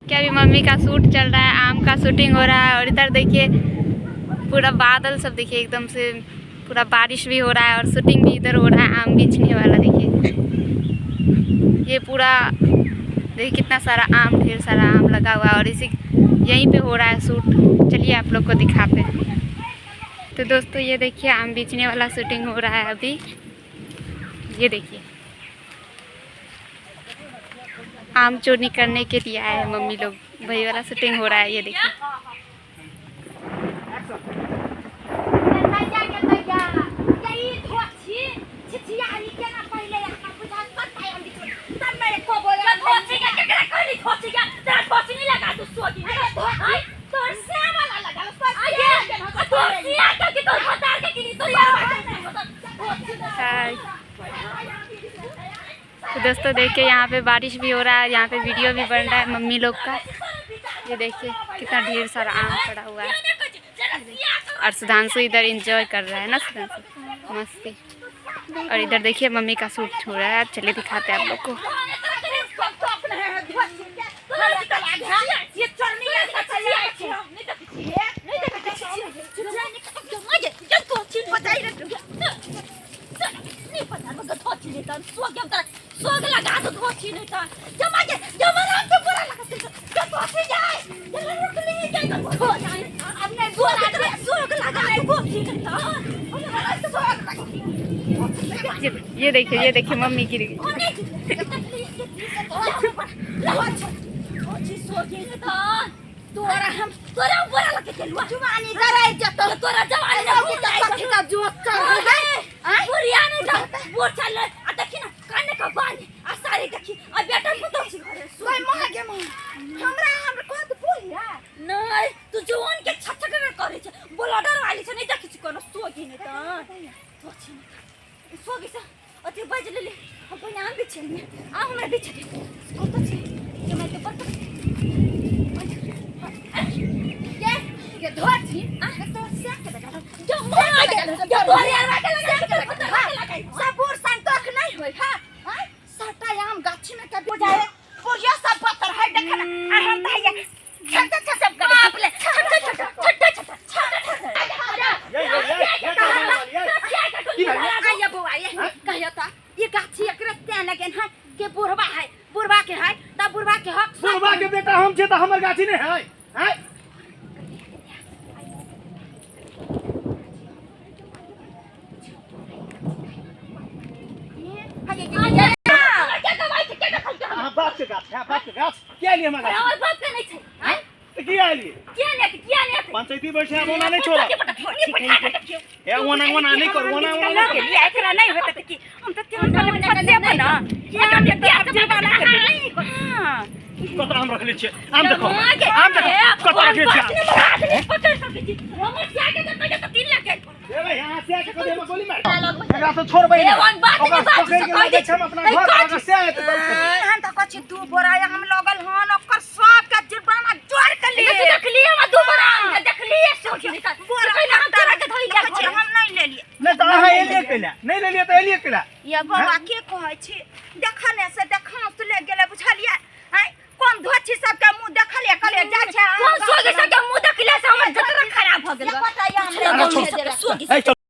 क्या अभी मम्मी का शूट चल रहा है, आम का शूटिंग हो रहा है। और इधर देखिए पूरा बादल सब देखिए एकदम से पूरा बारिश भी हो रहा है और शूटिंग भी इधर हो रहा है आम बेचने वाला। देखिए ये पूरा देखिए कितना सारा आम, ढेर सारा आम लगा हुआ है और इसी यहीं पे हो रहा है शूट। चलिए आप लोग को दिखाते हैं। तो दोस्तों ये देखिए आम बेचने वाला शूटिंग हो रहा है अभी। ये देखिए आम चोरी करने के लिए आए हैं मम्मी लोग, वही वाला शूटिंग हो रहा है। ये देखिए तो दोस्तों देखिए यहाँ पे बारिश भी हो रहा है, यहाँ पे वीडियो भी बन रहा है मम्मी लोग का। ये देखिए कितना ढेर सारा आम पड़ा हुआ है और सुधांशु इधर एंजॉय कर रहा है ना, सुधांशु मस्ती। और इधर देखिए मम्मी का शूट हो रहा है। चलिए दिखाते हैं आप लोग को। ये देखिए मम्मी गिर गई। बुढ़वा के बेटा हम छे त हमर गाछी नहीं है हैं। बाप के गाछ क्या लिए हमर गाछ और बाप के नहीं छै हैं। त की आली क्या ले पंचायती बैठे अब ओना नहीं छोड़ा ए ओना नहीं कर ओना के लिए एकरा नहीं होत त की हम त तेहन कर फसे बना क्या के प्याज जमाना के हां कत आम रखले छे। आम देखो कत रखले छे। पकड़ सके छी हम क्या के त 3 लाख ए भाई यहां से आके कदे में गोली मार एकरा तो छोड़ भाई ओकर पकड़ के ले छम अपना घर आगे से आए त हम त कछि तू बोराया हम लगल हन ओकर सब के जुर्माना जोड़ के लिए देख लिए हम दू बोरा देख लिए सोच निकाल बोरा हम तारा के धइ ले छी हम नहीं ले लिए नहीं त अहाँ एलिए केला नहीं ले लिए त एलिए केला ये बाबा के कहै छी देखने से देखा से ले गेले बुझलिए हैं कोन धोछि सब के मुंह देखले कले जा छै कोन सोगे सब के मुंह देखले से हमर जतरा खराब भ गेल पता या हमरे